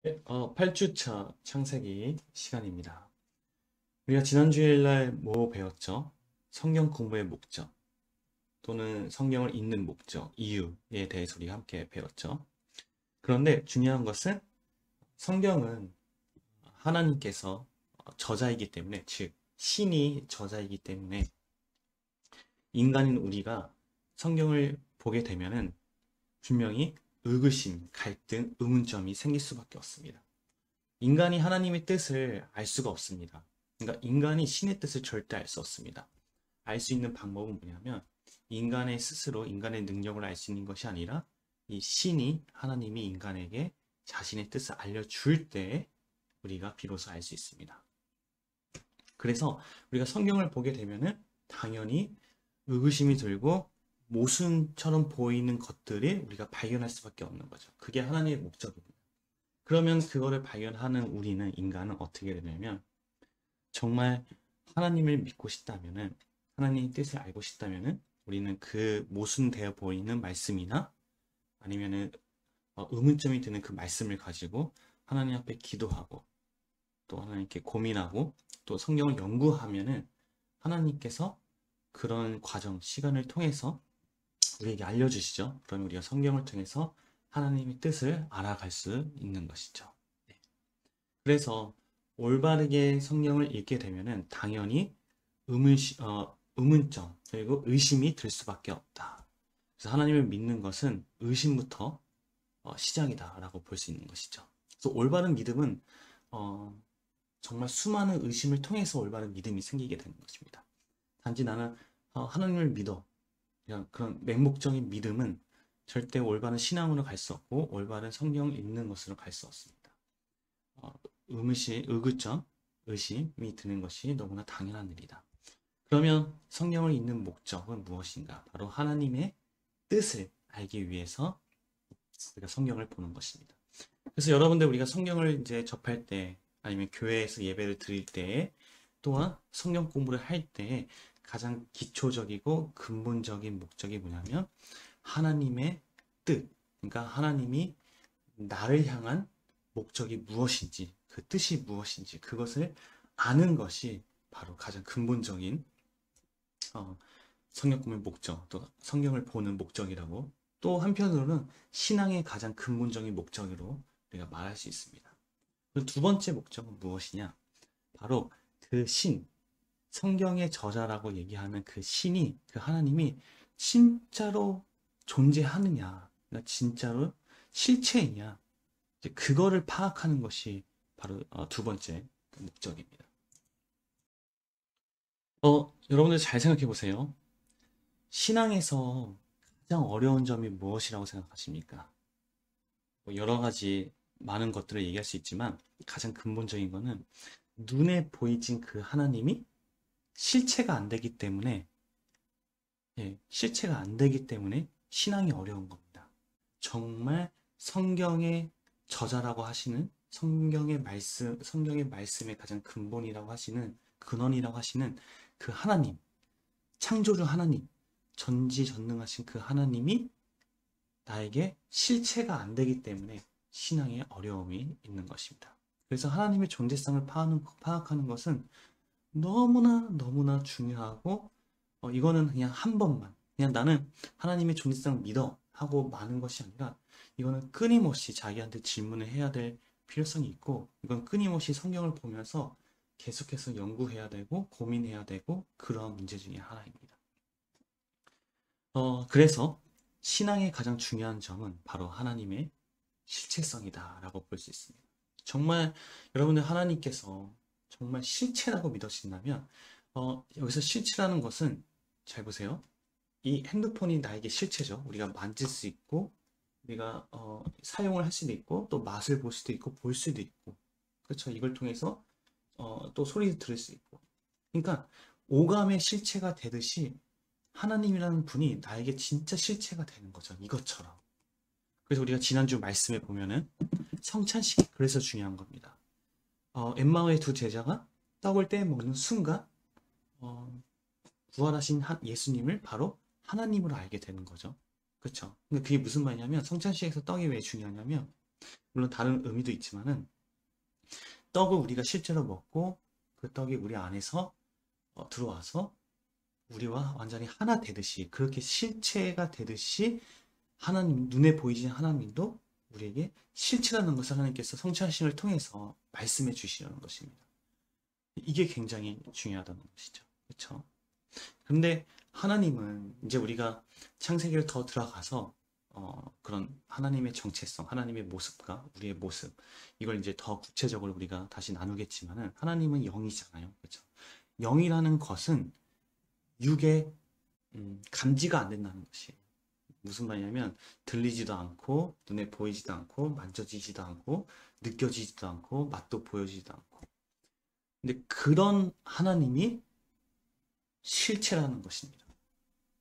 네, 8주차 창세기 시간입니다. 우리가 지난 주일날 뭐 배웠죠? 성경 공부의 목적 또는 성경을 읽는 목적, 이유에 대해서 우리가 함께 배웠죠. 그런데 중요한 것은 성경은 하나님께서 저자이기 때문에, 즉 신이 저자이기 때문에 인간인 우리가 성경을 보게 되면은 분명히 의구심, 갈등, 의문점이 생길 수밖에 없습니다. 인간이 하나님의 뜻을 알 수가 없습니다. 그러니까 인간이 신의 뜻을 절대 알 수 없습니다. 알 수 있는 방법은 뭐냐면 인간의 스스로 인간의 능력을 알 수 있는 것이 아니라 이 신이 하나님이 인간에게 자신의 뜻을 알려줄 때 우리가 비로소 알 수 있습니다. 그래서 우리가 성경을 보게 되면은 당연히 의구심이 들고 모순처럼 보이는 것들을 우리가 발견할 수밖에 없는 거죠. 그게 하나님의 목적입니다. 그러면 그거를 발견하는 우리는 인간은 어떻게 되냐면 정말 하나님을 믿고 싶다면은 하나님의 뜻을 알고 싶다면은 우리는 그 모순되어 보이는 말씀이나 아니면은 의문점이 드는 그 말씀을 가지고 하나님 앞에 기도하고 또 하나님께 고민하고 또 성경을 연구하면은 하나님께서 그런 과정, 시간을 통해서 우리에게 알려주시죠. 그러면 우리가 성경을 통해서 하나님의 뜻을 알아갈 수 있는 것이죠. 네. 그래서 올바르게 성경을 읽게 되면은 당연히 의문점 그리고 의심이 들 수밖에 없다. 그래서 하나님을 믿는 것은 의심부터 시작이다라고 볼 수 있는 것이죠. 그래서 올바른 믿음은 어, 정말 수많은 의심을 통해서 올바른 믿음이 생기게 되는 것입니다. 단지 나는 하나님을 믿어. 그냥 그런 맹목적인 믿음은 절대 올바른 신앙으로 갈 수 없고 올바른 성경 읽는 것으로 갈 수 없습니다. 의구점, 의심이 드는 것이 너무나 당연한 일이다. 그러면 성경을 읽는 목적은 무엇인가? 바로 하나님의 뜻을 알기 위해서 우리가 성경을 보는 것입니다. 그래서 여러분들 우리가 성경을 이제 접할 때 아니면 교회에서 예배를 드릴 때 또한 성경 공부를 할 때 가장 기초적이고 근본적인 목적이 뭐냐면 하나님의 뜻, 그러니까 하나님이 나를 향한 목적이 무엇인지, 그 뜻이 무엇인지, 그것을 아는 것이 바로 가장 근본적인 어, 성경 공부의 목적, 또 성경을 보는 목적이라고 또 한편으로는 신앙의 가장 근본적인 목적으로 우리가 말할 수 있습니다. 그 두 번째 목적은 무엇이냐? 바로 그 신, 성경의 저자라고 얘기하는 그 신이, 그 하나님이 진짜로 존재하느냐, 그러니까 진짜로 실체이냐, 이제 그거를 파악하는 것이 바로 두 번째 목적입니다. 여러분들 잘 생각해 보세요. 신앙에서 가장 어려운 점이 무엇이라고 생각하십니까? 뭐 여러 가지 많은 것들을 얘기할 수 있지만 가장 근본적인 거는 눈에 보이진 그 하나님이 실체가 안 되기 때문에 실체가 안 되기 때문에 신앙이 어려운 겁니다. 정말 성경의 저자라고 하시는 성경의 말씀의 가장 근본이라고 하시는 근원이라고 하시는 그 하나님, 창조주 하나님, 전지전능하신 그 하나님이 나에게 실체가 안 되기 때문에 신앙에 어려움이 있는 것입니다. 그래서 하나님의 존재성을 파악하는 것은 너무나 너무나 중요하고 이거는 그냥 한 번만 그냥 나는 하나님의 존재성을 믿어 하고 마는 것이 아니라 이거는 끊임없이 자기한테 질문을 해야 될 필요성이 있고 이건 끊임없이 성경을 보면서 계속해서 연구해야 되고 고민해야 되고 그러한 문제 중에 하나입니다. 그래서 신앙의 가장 중요한 점은 바로 하나님의 실체성이다라고 볼 수 있습니다. 정말 여러분들 하나님께서 정말 실체라고 믿으신다면 여기서 실체라는 것은 잘 보세요. 이 핸드폰이 나에게 실체죠. 우리가 만질 수 있고 우리가 사용을 할 수도 있고 또 맛을 볼 수도 있고 볼 수도 있고 그렇죠. 이걸 통해서 또 소리를 들을 수 있고 그러니까 오감의 실체가 되듯이 하나님이라는 분이 나에게 진짜 실체가 되는 거죠. 이것처럼. 그래서 우리가 지난주 말씀에 보면은 성찬식이 그래서 중요한 겁니다. 엠마오의 두 제자가 떡을 떼 먹는 순간 어, 부활하신 예수님을 바로 하나님으로 알게 되는 거죠. 그렇죠? 근데 그게 무슨 말이냐면 성찬식에서 떡이 왜 중요하냐면 물론 다른 의미도 있지만은 떡을 우리가 실제로 먹고 그 떡이 우리 안에서 들어와서 우리와 완전히 하나 되듯이 그렇게 실체가 되듯이 하나님 눈에 보이지 하나님도 우리에게 실체라는 것을 하나님께서 성취하심을 통해서 말씀해 주시려는 것입니다. 이게 굉장히 중요하다는 것이죠. 그렇죠? 근데 하나님은 이제 우리가 창세기를 더 들어가서 그런 하나님의 정체성, 하나님의 모습과 우리의 모습 이걸 이제 더 구체적으로 우리가 다시 나누겠지만은 하나님은 영이잖아요. 그렇죠? 영이라는 것은 육에 감지가 안 된다는 것이에요. 무슨 말이냐면 들리지도 않고 눈에 보이지도 않고 만져지지도 않고 느껴지지도 않고 맛도 보여지지도 않고 근데 그런 하나님이 실체라는 것입니다.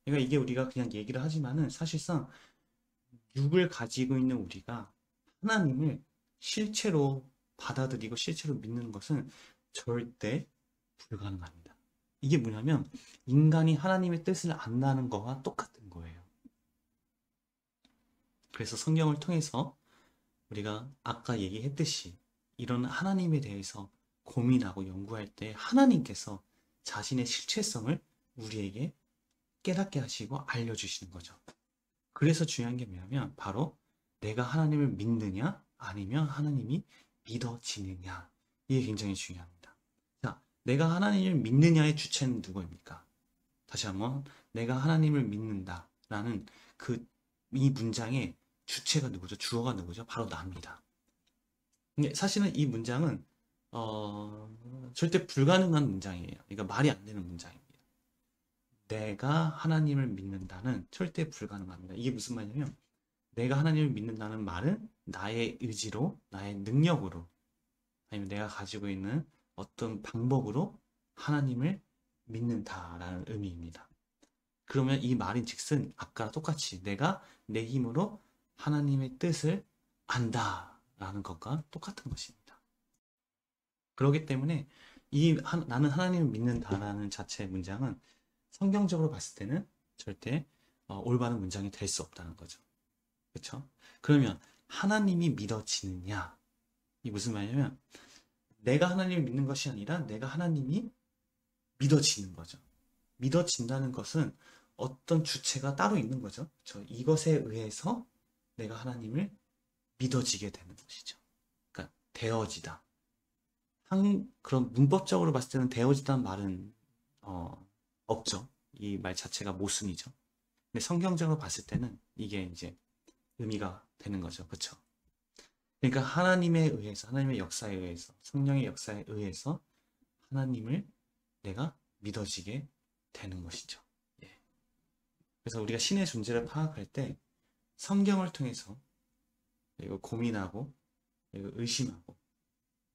그러니까 이게 우리가 그냥 얘기를 하지만은 사실상 육을 가지고 있는 우리가 하나님을 실체로 받아들이고 실체로 믿는 것은 절대 불가능합니다. 이게 뭐냐면 인간이 하나님의 뜻을 안다는 거와 똑같은 거예요. 그래서 성경을 통해서 우리가 아까 얘기했듯이 이런 하나님에 대해서 고민하고 연구할 때 하나님께서 자신의 실체성을 우리에게 깨닫게 하시고 알려주시는 거죠. 그래서 중요한 게 뭐냐면 바로 내가 하나님을 믿느냐 아니면 하나님이 믿어지느냐 이게 굉장히 중요합니다. 자, 내가 하나님을 믿느냐의 주체는 누구입니까? 다시 한번 내가 하나님을 믿는다라는 이 문장의 주체가 누구죠? 주어가 누구죠? 바로 나입니다. 근데 사실은 이 문장은 절대 불가능한 문장이에요. 그러니까 말이 안 되는 문장입니다. 내가 하나님을 믿는다는 절대 불가능합니다. 이게 무슨 말이냐면 내가 하나님을 믿는다는 말은 나의 의지로, 나의 능력으로 아니면 내가 가지고 있는 어떤 방법으로 하나님을 믿는다라는 의미입니다. 그러면 이 말인즉슨 아까랑 똑같이 내가 내 힘으로 하나님의 뜻을 안다라는 것과 똑같은 것입니다. 그렇기 때문에 나는 하나님을 믿는다라는 자체의 문장은 성경적으로 봤을 때는 절대 올바른 문장이 될 수 없다는 거죠. 그렇죠? 그러면 하나님이 믿어지느냐? 이 무슨 말이냐면 내가 하나님을 믿는 것이 아니라 내가 하나님이 믿어지는 거죠. 믿어진다는 것은 어떤 주체가 따로 있는 거죠. 그렇죠? 이것에 의해서 내가 하나님을 믿어지게 되는 것이죠. 그러니까 되어지다. 그런 문법적으로 봤을 때는 되어지다는 말은 없죠. 이 말 자체가 모순이죠. 근데 성경적으로 봤을 때는 이게 이제 의미가 되는 거죠. 그렇죠? 그러니까 하나님에 의해서, 하나님의 역사에 의해서, 성령의 역사에 의해서 하나님을 내가 믿어지게 되는 것이죠. 예. 그래서 우리가 신의 존재를 파악할 때 성경을 통해서 그리고 고민하고 그리고 의심하고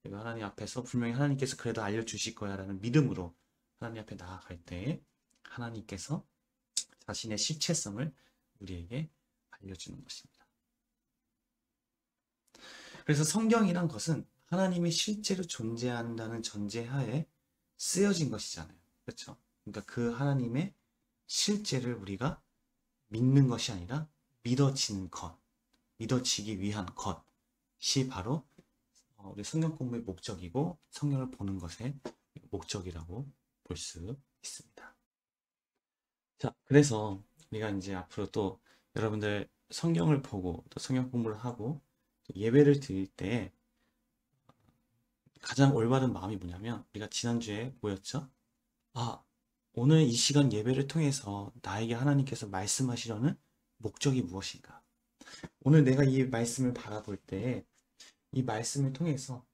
그리고 하나님 앞에서 분명히 하나님께서 그래도 알려주실 거야 라는 믿음으로 하나님 앞에 나아갈 때 하나님께서 자신의 실체성을 우리에게 알려주는 것입니다. 그래서 성경이란 것은 하나님이 실제로 존재한다는 전제하에 쓰여진 것이잖아요. 그렇죠? 그러니까 그 하나님의 실제를 우리가 믿는 것이 아니라 믿어지는 것, 믿어지기 위한 것이 바로 우리 성경 공부의 목적이고 성경을 보는 것의 목적이라고 볼 수 있습니다. 자, 그래서 우리가 이제 앞으로 또 여러분들 성경을 보고 또 성경 공부를 하고 또 예배를 드릴 때 가장 올바른 마음이 뭐냐면 우리가 지난주에 뭐였죠? 아, 오늘 이 시간 예배를 통해서 나에게 하나님께서 말씀하시려는 목적이 무엇인가? 오늘 내가 이 말씀을 바라볼 때 이 말씀을 통해서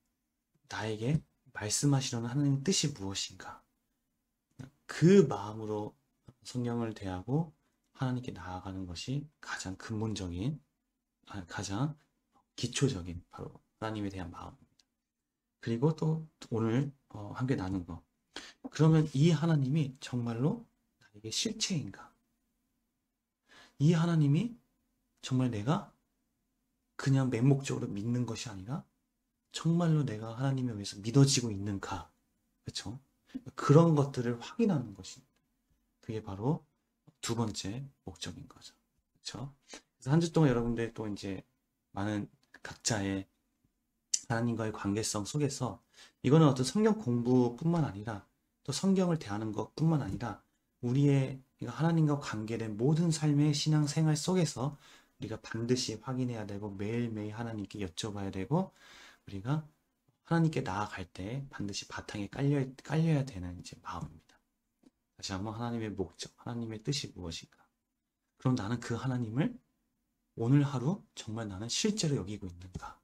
나에게 말씀하시려는 하나님의 뜻이 무엇인가? 그 마음으로 성경을 대하고 하나님께 나아가는 것이 가장 근본적인, 가장 기초적인 바로 하나님에 대한 마음입니다. 그리고 또 오늘 함께 나눈 거. 그러면 이 하나님이 정말로 나에게 실체인가? 이 하나님이 정말 내가 그냥 맹목적으로 믿는 것이 아니라 정말로 내가 하나님에 의해서 믿어지고 있는가? 그렇죠? 그런 것들을 확인하는 것입니다. 그게 바로 두 번째 목적인 거죠. 그렇죠? 그래서 한 주 동안 여러분들 또 이제 많은 각자의 하나님과의 관계성 속에서 이거는 어떤 성경 공부뿐만 아니라 또 성경을 대하는 것뿐만 아니라 우리의 하나님과 관계된 모든 삶의 신앙생활 속에서 우리가 반드시 확인해야 되고 매일매일 하나님께 여쭤봐야 되고 우리가 하나님께 나아갈 때 반드시 바탕에 깔려야 되는 이제 마음입니다. 다시 한번 하나님의 목적, 하나님의 뜻이 무엇인가? 그럼 나는 그 하나님을 오늘 하루 정말 나는 실제로 여기고 있는가?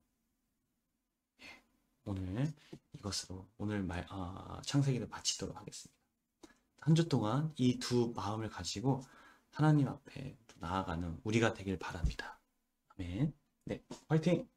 오늘 이것으로 오늘 창세기를 마치도록 하겠습니다. 한 주 동안 이 두 마음을 가지고 하나님 앞에 나아가는 우리가 되길 바랍니다. 아멘. 네, 화이팅!